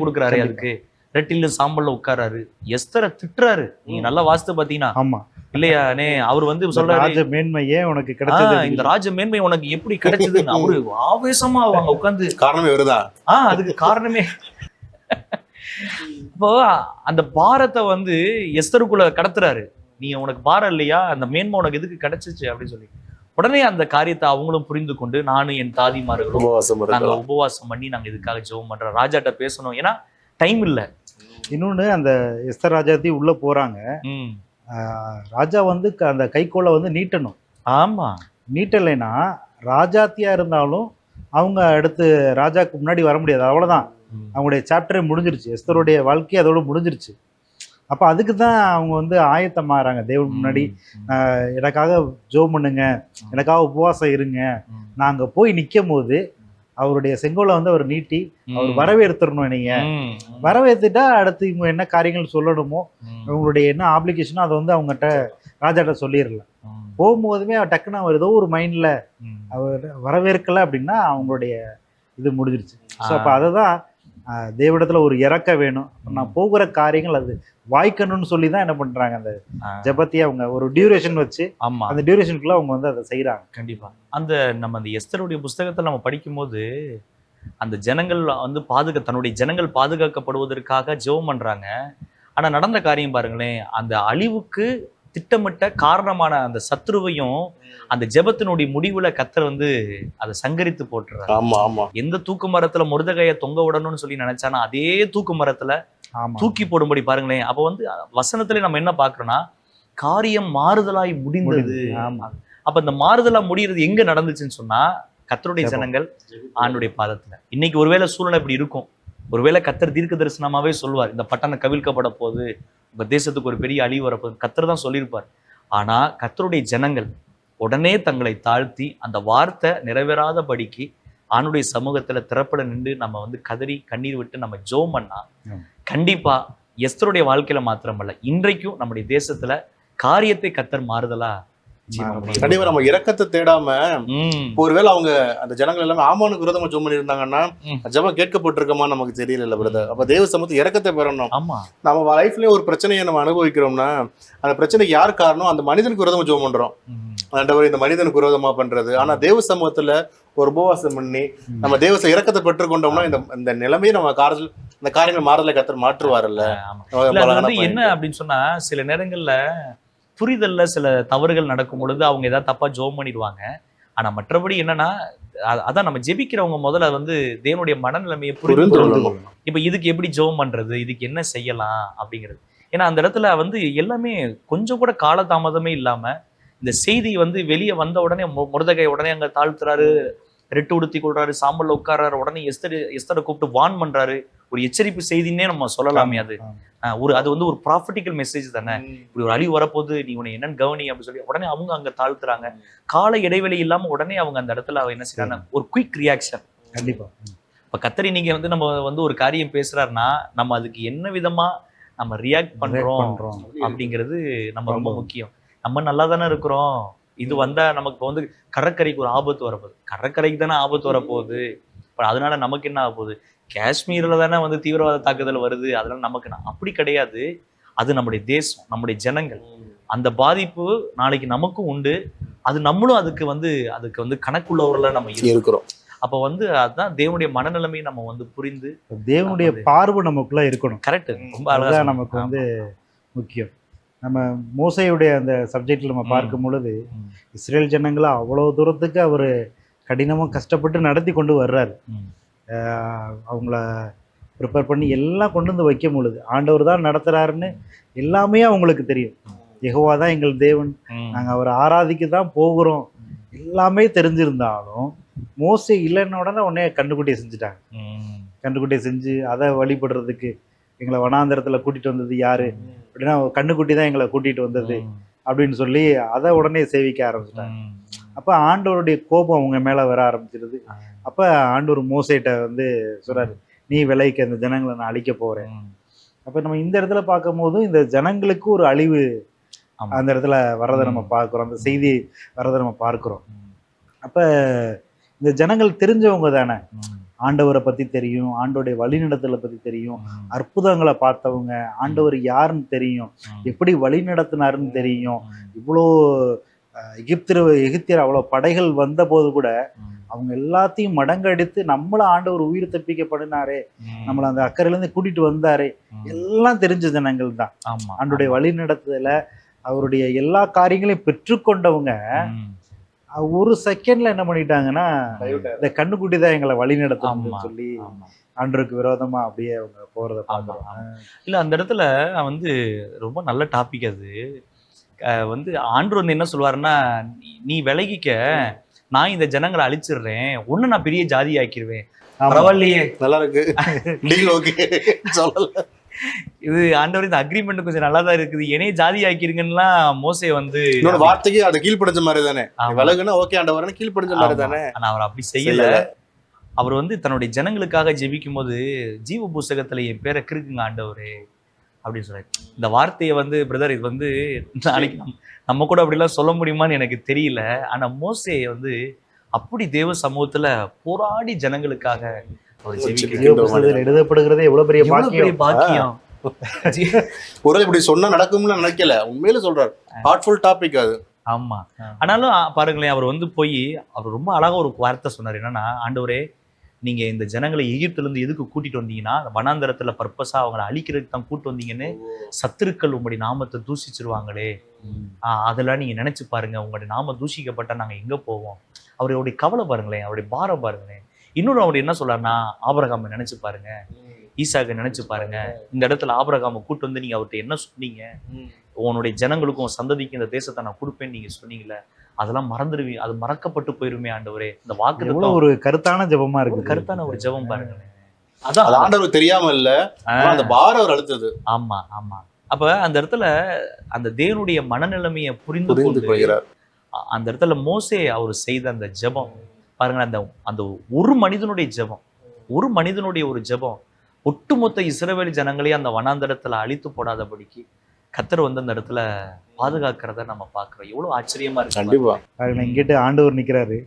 கொடுக்குறாரு, அதுக்கு ரெட்டில சாம்பல்ல உட்காராரு, எஸ்தரை திட்டுறாரு. நீங்க நல்லா வாஸ்து பாத்தீங்கன்னா ஆமா இல்லையா, அவர் வந்து சொல்றாரு, ராஜ மேன்மையே உனக்கு கிடைச்சது, இந்த ராஜ மேன்மை உனக்கு எப்படி கிடைச்சதுன்னு அவரு ஆவேசமா அவங்க உட்காந்து காரணமே வருதா அதுக்கு காரணமே. இப்போ அந்த பாரத்தை வந்து எஸ்தருக்குள்ள கடத்துறாரு. நீ உனக்கு பாரம் இல்லையா, அந்த மேன்மை உனக்கு எதுக்கு கிடைச்சிச்சு அப்படின்னு சொல்லி உடனே அந்த காரியத்தை அவங்களும் புரிந்து கொண்டு, நானும் என் தாதிமார்களும் நாங்க உபவாசம் பண்ணி நாங்க இதுக்காக ஜெபம் பண்றோம், ராஜாட்ட பேசணும், ஏன்னா டைம் இல்ல. இன்னொன்னு, அந்த எஸ்தர் ராஜாத்தி உள்ள போறாங்க, ராஜா வந்து அந்த கைக்கோளை வந்து நீட்டணும். ஆமா, நீட்டலைன்னா ராஜாத்தியா இருந்தாலும் அவங்க அடுத்து ராஜாக்கு முன்னாடி வர முடியாது, அவ்வளவுதான். அவங்களுடைய சாப்டரே முடிஞ்சிருச்சு, எஸ்தருடைய வாழ்க்கையே அதோட முடிஞ்சிருச்சு. அப்ப அதுக்கு தான் அவங்க வந்து ஆயத்தமாகறாங்க தேவன் முன்னாடி, எனக்காக ஜெபம் பண்ணுங்க, எனக்காக உபவாசம் இருங்க. நாங்க போய் நிற்கும் போது அவருடைய செங்கோலை வந்து அவர் நீட்டி அவர் வரவேற்றுறணும். நீங்க வரவேற்றுட்டா அடுத்து இவங்க என்ன காரியங்கள் சொல்லணுமோ, இவங்களுடைய என்ன ஆப்ளிகேஷனோ அதை வந்து அவங்ககிட்ட ராஜாட்ட சொல்லிடலாம். போகும்போதுமே அவர் டக்குன்னு அவர் ஏதோ ஒரு மைண்ட்ல அவர் வரவேற்கல அப்படின்னா அவங்களுடைய இது முடிஞ்சிருச்சு. ஸோ அப்போ அதை தான் தேவனிடத்துல ஒரு இறக்க வேணும். நான் போகிற காரியங்கள் அது வாய்க்கணும்னு சொல்லி தான் என்ன பண்றாங்க, அந்த ஜெபத்தையே அவங்க ஒரு டியூரேஷன் வச்சு அந்த டியூரேஷனுக்குள்ள அவங்க வந்து அதை செய்யறாங்க. கண்டிப்பா நம்ம அந்த எஸ்தருடைய புஸ்தகத்துல நம்ம படிக்கும்போது அந்த ஜனங்கள் வந்து தன்னுடைய ஜனங்கள் பாதுகாக்கப்படுவதற்காக ஜெபம் பண்றாங்க. ஆனா நடந்த காரியம் பாருங்களேன், அந்த அழிவுக்கு திட்டமிட்ட காரணமான அந்த சத்ருவையும் அந்த ஜெபத்தினுடைய முடிவுல கர்த்தர் வந்து அதை சங்கரித்து போட்டுறாரு. எந்த தூக்கு மரத்துல மொர்தெக்காயை தொங்க விடணும்னு சொல்லி நினைச்சானா அதே தூக்கு மரத்துல தூக்கி போடும்படி பாருங்களேன். அப்ப வந்து வசனத்துல நம்ம என்ன பாக்குறோம்னா, காரியம் மாறுதலாய் முடிந்தது. அப்ப இந்த மாறுதலா முடிகிறது எங்க நடந்துச்சுன்னு சொன்னா, கர்த்தருடைய ஜனங்கள் ஆண்டுடைய பாதத்துல. இன்னைக்கு ஒருவேளை சூழ்நிலை இப்படி இருக்கும், ஒருவேளை கர்த்தர் தீர்க்க தரிசனமாவே சொல்வார், இந்த பட்டணம் கவிழ்க்கப்பட போகுது, உங்க தேசத்துக்கு ஒரு பெரிய அழிவு வரப்போகுது, கர்த்தர் தான் சொல்லியிருப்பார். ஆனா கர்த்தருடைய ஜனங்கள் உடனே தங்களை தாழ்த்தி அந்த வார்த்தை நிறைவேறாதபடிக்கு ஆணுடைய சமூகத்துல திறப்பட நின்று நம்ம வந்து கதறி கண்ணீர் விட்டு நம்ம ஜெபம் பண்ணா கண்டிப்பா எஸ்தருடைய வாழ்க்கையில மாத்திரமல்ல இன்றைக்கும் நம்முடைய தேசத்துல காரியத்தை கர்த்தர் மாறுதலா கண்டிப்பா நம்ம இரக்கத்தை தேடாம ஒருவேளை அவங்க அந்த ஜனங்கள் எல்லாமே ஆமானுக்கு விரோதமா ஜெபம் பண்ணி இருந்தாங்கன்னா ஜெபம் கேட்கப்பட்டிருக்கோமா நமக்கு தெரியல பிரதர். அப்ப தேவ சமூகத்தை இரக்கத்தை பெறணும். ஆமா, நம்ம லைஃப்லயே ஒரு பிரச்சனையை நம்ம அனுபவிக்கிறோம்னா அந்த பிரச்சனைக்கு யார் காரணம்? அந்த மனிதனுக்கு விரோதமா ஜெபம் பண்றோம். ஆண்டவர் இந்த மனிதனுக்கு விரோதமா பண்றது. ஆனா தேவ சமூகத்துல ஒரு உபவாசம் பண்ணி நம்ம தேவ இரக்கத்தை பெற்றுக்கொண்டோம்னா இந்த நிலைமையை நம்ம இந்த காரியங்கள் மாறல கர்த்தர் மாற்றுவார்ல. என்ன அப்படின்னு சொன்னா சில நேரங்கள்ல புரிதல்ல சில தவறுகள் நடக்கும் பொழுது அவங்க ஏதாவது தப்பா ஜெபம் பண்ணிடுவாங்க. ஆனா மற்றபடி என்னன்னா அதான் நம்ம ஜெபிக்கிறவங்க முதல்ல வந்து தேவனுடைய மனநிலைமையை புரிந்து இப்ப இதுக்கு எப்படி ஜெபம் பண்றது, இதுக்கு என்ன செய்யலாம் அப்படிங்கிறது. ஏன்னா அந்த இடத்துல வந்து எல்லாமே கொஞ்சம் கூட காலதாமதமே இல்லாம இந்த செய்தி வந்து வெளியே வந்த உடனே முருதகை உடனே அங்க தாழ்த்துறாரு, ரெட்டு உடுத்தி கொள்றாரு, சாம்பல்ல உட்கார்றாரு, உடனே எஸ்தரை கூப்பிட்டு வான் பண்றாரு. ஒரு எச்சரிப்பு செய்தின்னே நம்ம சொல்லலாமே. அது வந்து ஒரு ப்ராஃபிட்டிக்கல் மெசேஜ் தானே. இப்படி ஒரு அழிவு வரப்போது, நீ உன்னை என்னன்னு கவனி அப்படின்னு சொல்லி உடனே அவங்க அங்க தாழ்த்துறாங்க. கால இடைவெளி இல்லாம உடனே அவங்க அந்த இடத்துல என்ன செய்யறாங்க, ஒரு குயிக் ரியாக்ஷன். கண்டிப்பா இப்ப கர்த்தர் நீங்க வந்து நம்ம வந்து ஒரு காரியம் பேசுறாருன்னா நம்ம அதுக்கு என்ன விதமா நம்ம ரியாக்ட் பண்றோம் அப்படிங்கிறது நம்ம ரொம்ப முக்கியம். நம்ம நல்லா தானே இருக்கிறோம், இது வந்தா நமக்கு வந்து கடற்கரைக்கு ஒரு ஆபத்து வரப்போகுது, கடற்கரைக்கு தானே ஆபத்து வரப்போகுது, அதனால நமக்கு என்ன ஆக போகுது, காஷ்மீர்ல தானே வந்து தீவிரவாத தாக்குதல் வருது, அதனால நமக்கு அப்படி கிடையாது. அது நம்முடைய தேசம், நம்முடைய ஜனங்கள், அந்த பாதிப்பு நாளைக்கு நமக்கும் உண்டு. அது நம்மளும் அதுக்கு வந்து கணக்குள்ளவர்கள நம்ம இருக்கிறோம். அப்ப வந்து அதுதான் தேவனுடைய மனநிலைமையை நம்ம வந்து புரிந்து தேவனுடைய பார்வை நமக்குள்ள இருக்கணும். கரெக்ட், ரொம்ப அழகா நமக்கு வந்து முக்கியம். நம்ம மோசையுடைய அந்த சப்ஜெக்ட்ல நம்ம பார்க்கும் பொழுது இஸ்ரேல் ஜனங்களை அவ்வளவு தூரத்துக்கு அவர் கடினமா கஷ்டப்பட்டு நடத்தி கொண்டு வர்றாரு. அவங்கள ப்ரிப்பேர் பண்ணி எல்லாம் கொண்டு வந்து வைக்கும் பொழுது ஆண்டவர் தான் நடத்துறாருன்னு எல்லாமே அவங்களுக்கு தெரியும். யெகோவா தான் எங்கள் தேவன், நாங்கள் அவரை ஆராதிக்க தான் போகிறோம், எல்லாமே தெரிஞ்சிருந்தாலும் மோசே இல்லைன்ன உடனே கண்டுக்குட்டியை செஞ்சுட்டாங்க. கண்டுக்குட்டியை செஞ்சு அதை வழிபடுறதுக்கு எங்களை வனாந்தரத்தில் கூட்டிட்டு வந்தது யாரு அப்படின்னா கண்ணுக்குட்டி தான் எங்களை கூட்டிட்டு வந்தது அப்படின்னு சொல்லி அதை உடனே சேவிக்க ஆரம்பிச்சிட்டாங்க. அப்போ ஆண்டவருடைய கோபம் அவங்க மேலே வர ஆரம்பிச்சிருது. அப்போ ஆண்டவர் மோசேட்ட வந்து சொல்றாரு, நீ விலைக்கு அந்த ஜனங்களை நான் அழிக்க போறேன். அப்போ நம்ம இந்த இடத்துல பார்க்கும் போதும் இந்த ஜனங்களுக்கு ஒரு அழிவு அந்த இடத்துல வர்றதை நம்ம பார்க்குறோம், அந்த செய்தி வர்றதை நம்ம பார்க்குறோம். அப்போ இந்த ஜனங்கள் தெரிஞ்சவங்க தானே, ஆண்டவரை பற்றி தெரியும், ஆண்டவருடைய வழிநடத்தலை பற்றி தெரியும், அற்புதங்களை பார்த்தவங்க, ஆண்டவர் யாருன்னு தெரியும், எப்படி வழி நடத்தினாருன்னு தெரியும். இவ்வளோ எகிப்தியர் அவ்வளோ படைகள் வந்த போது கூட அவங்க எல்லாத்தையும் மடங்கடித்து நம்மள ஆண்டவர் உயிர் தப்பிக்கப்படினாரே, நம்மளை அந்த அக்கறையிலேருந்து கூட்டிட்டு வந்தாரே, எல்லாம் தெரிஞ்ச ஜனங்கள் தான். ஆண்டவருடைய வழி நடத்துதல அவருடைய எல்லா காரியங்களையும் பெற்றுக்கொண்டவங்க ஒரு செகண்ட்ல என்ன பண்ணிட்டாங்கன்னா இந்த கண்ணுக்குட்டி தான் எங்களை வழி நடத்தணும்னு சொல்லி ஆண்டவருக்கு விரோதமா அப்படியே அவங்க போறத பார்க்கலாம். இல்ல அந்த இடத்துல வந்து ரொம்ப நல்ல டாபிக் அது. வந்து ஆண்டவர் வந்து என்ன சொல்லுவாருன்னா, நீ விலகிக்க, நான் இந்த ஜனங்களை அழிச்சிடுறேன், ஒண்ணு நான் பெரிய ஜாதி ஆக்கிடுவேன். பரவாயில்லையே, நல்லா இருக்கு, இது ஆண்டவர் இந்த அக்ரிமெண்ட் கொஞ்சம் நல்லா தான் இருக்குது, என்னைய ஜாதி ஆக்கிருங்கன்னா மோசே வந்து வார்த்தைக்கு அதை கீழ்படிஞ்ச மாதிரி தானே, விலகுனா ஓகே ஆண்டவர் கீழ்படிஞ்ச மாதிரி தானே. ஆனா அவர் அப்படி செய்யல. அவர் வந்து தன்னுடைய ஜனங்களுக்காக ஜெபிக்கும் போது ஜீவ புஸ்தகத்துல என் பேரை கிறுக்குங்க ஆண்டவரே அப்படின்னு சொல்றாரு. இந்த வார்த்தையை வந்து பிரதர் இது வந்து நாளைக்கு நம்ம கூட அப்படிலாம் சொல்ல முடியுமான்னு எனக்கு தெரியல. ஆனா மோசே வந்து அப்படி தேவ சமூகத்துல போராடி ஜனங்களுக்காக எழுதப்படுகிறதே எவ்வளவு பெரிய பாக்கியம். ஒரு இப்படி சொன்னா நடக்கும்னு நினைக்கல, உண்மையில சொல்றாரு. ஹார்ட்ஃபுல் டாபிக் அது. ஆமா, ஆனாலும் பாருங்களேன், அவர் வந்து போய் அவர் ரொம்ப அழகா ஒரு வார்த்தை சொன்னார். என்னன்னா, ஆண்டவரே நீங்க இந்த ஜனங்களை எகிப்துல இருந்து எதுக்கு கூட்டிட்டு வந்தீங்கன்னா, வனாந்தரத்துல பர்பஸா அவங்களை அழிக்கிறதுக்கு தான் கூட்டு வந்தீங்கன்னு சத்துருக்கள் உங்களுடைய நாமத்தை தூசிச்சிருவாங்களே, அதெல்லாம் நீங்க நினைச்சு பாருங்க, உங்களுடைய நாம தூஷிக்கப்பட்டா நாங்க எங்க போவோம். அவருடைய கவலை பாருங்களேன், அவருடைய பாரம் பாருங்களேன். இன்னொரு அவர் என்ன சொல்றாருன்னா, ஆபிரகாமை நினைச்சு பாருங்க, ஈசாக்கு நினைச்சு பாருங்க. இந்த இடத்துல ஆபிரகாமை கூட்டு வந்து நீங்க அவர்கிட்ட என்ன சொன்னீங்க, உன்னுடைய ஜனங்களுக்கும் சந்ததிக்கு இந்த தேசத்தை நான் கொடுப்பேன்னு நீங்க சொன்னீங்களே, அதெல்லாம் மறந்துடுவீங்க, அது மறக்கப்பட்டு போயிருமே ஆண்டவரே. இந்த வாக்கு ஒரு கருத்தான ஜெபமா இருக்கு, கருத்தான ஒரு ஜெபம் பாருங்க. அதான் ஆண்டவருக்கு தெரியாம இல்ல, அந்த பாரம் அவர் அழுத்தது. ஆமா ஆமா, அப்ப அந்த இடத்துல அந்த தேவனுடைய மனநிலைமையை புரிந்து கொண்டு கொள்கிறார். அந்த இடத்துல மோசே அவர் செய்த அந்த ஜெபம் பாருங்களேன், அந்த அந்த ஒரு மனிதனுடைய ஜெபம், ஒரு மனிதனுடைய ஒரு ஜெபம் ஒட்டுமொத்த இஸ்ரவேல் ஜனங்களையும் அந்த வனாந்தரத்துல அழித்து போடாதபடிக்கு கர்த்தர் வந்து அந்த இடத்துல பாதுகாக்கிறத நம்ம பாக்குறோம். எவ்வளவு ஆச்சரியமா இருக்கு. கண்டிப்பா இங்கிட்டு ஆண்டவர் நிக்கிறாரு,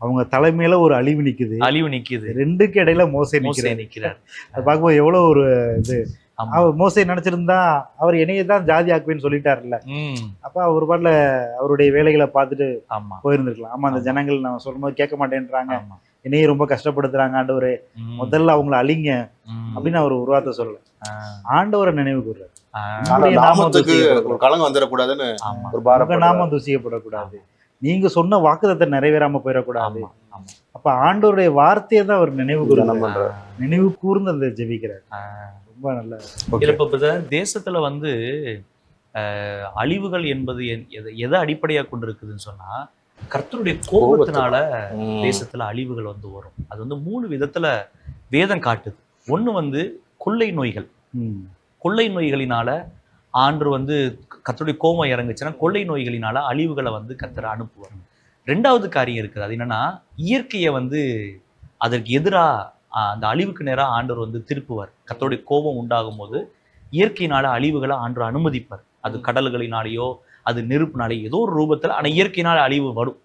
அவங்க தலைமையில ஒரு அழிவு நிக்குது, ரெண்டுக்கு இடையில மோசே நிக்கிறாரு. அது பார்க்கும்போது எவ்வளவு ஒரு இது. அவர் மோசே நினைச்சிருந்தா அவர் என்னையே தான் ஜாதி ஆக்குவேன்னு சொல்லிட்டாருல்ல, அப்ப அவர் பாட்டுல அவருடைய வேலைகளை பார்த்துட்டு போயிருந்திருக்கலாம். ஆமா, அந்த ஜனங்கள் நம்ம சொல்லும் போது கேட்க மாட்டேன்றாங்க, என்னையே ரொம்ப கஷ்டப்படுத்துறாங்க, ஆண்டவரே முதல்ல அவங்கள அழிங்க அப்படின்னு அவர் ஒரு வார்த்தை சொல்லல, ஆண்டவரை நினைவு கூறுறாரு. கலங்க வந்துடக்கூடாதுன்னு, நாமம் தூசிக்கப்படக்கூடாது, நீங்க சொன்ன வாக்குதத்தை நிறைவேறாம போயிடக்கூடாது. அப்ப ஆண்டவருடைய வார்த்தையை தான் அவர் நினைவு கூறுறாரு, நினைவு கூர்ந்து அந்த ஜெபிக்கிறார். ரொம்ப நல்ல தேசத்துல வந்து அழிவுகள் என்பது எதை அடிப்படையா கொண்டிருக்குதுன்னு சொன்னா, கர்த்தருடைய கோபத்தினால தேசத்துல அழிவுகள் வந்து வரும். அது வந்து 3 விதத்துல வேதம் காட்டுது. ஒண்ணு வந்து கொள்ளை நோய்கள். கொள்ளை நோய்களினால ஆண்டு வந்து கர்த்தருடைய கோபம் இறங்குச்சுன்னா கொள்ளை நோய்களினால அழிவுகளை வந்து கர்த்தர் அனுப்புவார். 2வது காரியம் இருக்குது, அது என்னன்னா இயற்கையை வந்து அதற்கு எதிராக அந்த அழிவுக்கு நேராக ஆண்டவர் வந்து திருப்புவார். கர்த்தருடைய கோபம் உண்டாகும் போது இயற்கையினால அழிவுகளை ஆண்டவர் அனுமதிப்பார். அது கடல்களினாலேயோ அது நெருப்புனாலேயோ ஏதோ ஒரு ரூபத்தில், ஆனால் இயற்கையினால அழிவு வரும்.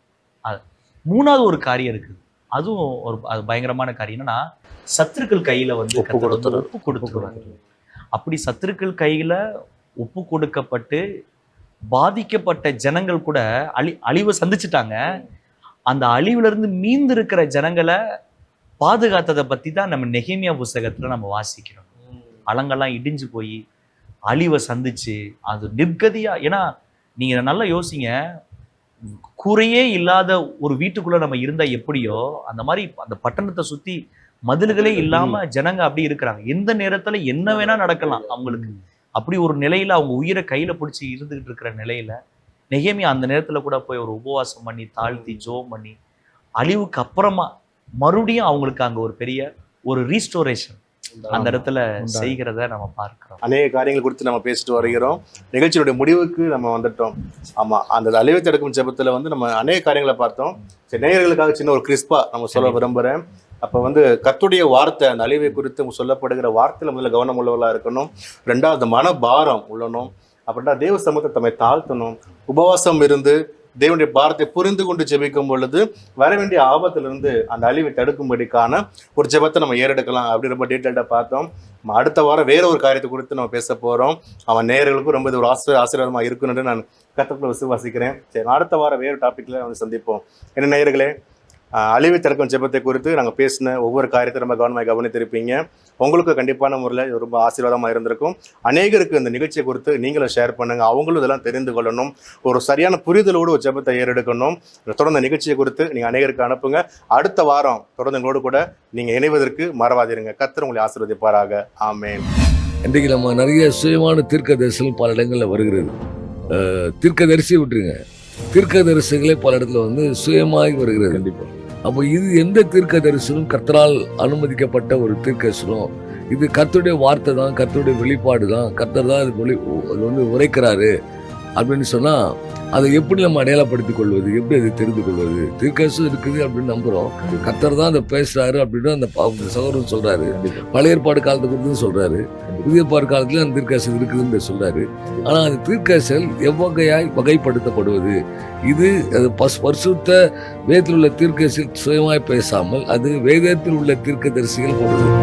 அது 3வது ஒரு காரியம் இருக்குது, அதுவும் அது பயங்கரமான காரியம். என்னன்னா சத்துருக்கள் கையில வந்து ஒப்பு கொடுத்துருவாங்க. அப்படி சத்துருக்கள் கையில ஒப்பு கொடுக்கப்பட்டு பாதிக்கப்பட்ட ஜனங்கள் கூட அழிவை சந்திச்சுட்டாங்க. அந்த அழிவுல இருந்து மீந்து இருக்கிற ஜனங்களை பாதுகாத்ததை பத்தி தான் நம்ம நெகேமியா புஸ்தகத்துல நம்ம வாசிக்கிறோம். அலங்கெல்லாம் இடிஞ்சு போய் அழிவை சந்திச்சு அது நிர்கதியா. ஏன்னா நீங்க நல்லா யோசிங்க, கூரையே இல்லாத ஒரு வீட்டுக்குள்ள நம்ம இருந்தா எப்படியோ அந்த மாதிரி அந்த பட்டணத்தை சுத்தி மதில்களே இல்லாம ஜனங்க அப்படி இருக்கிறாங்க. எந்த நேரத்துல என்ன வேணா நடக்கலாம் அவங்களுக்கு. அப்படி ஒரு நிலையில அவங்க உயிரை கையில பிடிச்சி இருந்துகிட்டு இருக்கிற நிலையில நெகேமியா அந்த நேரத்துல கூட போய் ஒரு உபவாசம் பண்ணி தாழ்த்தி ஜோம் பண்ணி அழிவுக்கு அப்புறமா மறுபடியும் அவங்களுக்கு அங்க ஒரு பெரிய ஒரு ரீஸ்டோரேஷன் அந்த இடத்துல செய்கிறத நம்ம பார்க்கிறோம். அநேக காரியங்கள் குறித்து நம்ம பேசிட்டு வருகிறோம். நிகழ்ச்சியுடைய முடிவுக்கு நம்ம வந்துட்டோம். ஆமா, அந்த அழிவை தடுக்கும் ஜெபத்துல வந்து நம்ம அநேக காரியங்களை பார்த்தோம். சரி, நேயர்களுக்காக சின்ன ஒரு கிறிஸ்பா நம்ம சொல்ல விரும்புறேன். அப்ப வந்து கர்த்தருடைய வார்த்தை, அந்த அழிவை குறித்து சொல்லப்படுகிற வார்த்தையில முதல்ல கவனம் உள்ளவர்களா இருக்கணும். 2வது மனபாரம் உள்ளணும். அப்படின்னா தேவ சமூகத்தை தம்மை தாழ்த்தணும். உபவாசம் இருந்து தேவனுடைய பாரத்தை புரிந்து கொண்டு ஜெபிக்கும் பொழுது வர வேண்டிய ஆபத்திலிருந்து அந்த அழிவை தடுக்கும்படிக்கான ஒரு ஜெபத்தை நம்ம ஏறெடுக்கலாம். அப்படி ரொம்ப டீட்டெயில்டாக பார்த்தோம். அடுத்த வாரம் வேற ஒரு காரியத்தை குறித்து நம்ம பேச போறோம். அவன் நேயர்களுக்கும் ரொம்ப இது ஒரு ஆசீர்வாதமா இருக்குன்னு நான் கர்த்தருக்குள்ள விசுவாசிக்கிறேன். சரி, அடுத்த வாரம் வேறு டாபிக்ல வந்து சந்திப்போம். என்ன நேயர்களே, அழிவை தடுக்கும் ஜெபத்தை குறித்து நாங்கள் பேசின ஒவ்வொரு காரியத்தை ரொம்ப கவனமாக கவனித்திருப்பீங்க. உங்களுக்கு கண்டிப்பான முறையில் ரொம்ப ஆசீர்வாதமாக இருந்திருக்கும். அநேகருக்கு இந்த நிகழ்ச்சியை குறித்து நீங்களும் ஷேர் பண்ணுங்க, அவங்களும் இதெல்லாம் தெரிந்து கொள்ளணும். ஒரு சரியான புரிதலோடு ஒரு ஜெபத்தை ஏறெடுக்கணும். தொடர்ந்து நிகழ்ச்சியை குறித்து நீங்கள் அநேகருக்கு அனுப்புங்க. அடுத்த வாரம் தொடர்ந்து எங்களோடு கூட நீங்கள் இணைவதற்கு மறவாதிருங்க. கர்த்தர் உங்களை ஆசீர்வதிப்பாராக. ஆமென். இன்றைக்கு நம்ம நிறைய சுயமான தீர்க்க தரிசனம் பல இடங்களில் வருகிறது. தீர்க்க தரிசி விட்டுருங்க, தீர்க்க தரிசனங்களே பல இடத்துல வந்து சுயமாகி வருகிறது. கண்டிப்பாக. அப்போ இது எந்த தீர்க்க தரிசனம் கர்த்தரால் அனுமதிக்கப்பட்ட ஒரு தீர்க்க தரிசனம்? இது கர்த்தருடைய வார்த்தை தான், கர்த்தருடைய வெளிப்பாடு தான், கர்த்தர் தான் அது வந்து உரைக்கிறாரு அப்படின்னு சொன்னால் அதை எப்படி நம்ம அடையாளப்படுத்திக் கொள்வது, எப்படி அதை தெரிந்து கொள்வது? தீர்க்கதரிசனம் இருக்குது அப்படின்னு நம்புகிறோம். கர்த்தர் தான் அதை பேசுகிறாரு அப்படின்னு அந்த சகோதரன் சொல்கிறாரு. பழைய ஏற்பாடு காலத்தை குறித்து சொல்கிறாரு, புதிய ஏற்பாடு காலத்தில் அந்த தீர்க்கதரிசனம் இருக்குதுன்னு சொல்கிறாரு. ஆனால் அந்த தீர்க்கதரிசனம் எவ்வகையாய் வகைப்படுத்தப்படுவது? இது அது பரிசுத்த வேதத்தில் உள்ள தீர்க்கதரிசி சுயமாய் பேசாமல் அது வேதத்தில் உள்ள தீர்க்கதரிசிகள் போடுறது.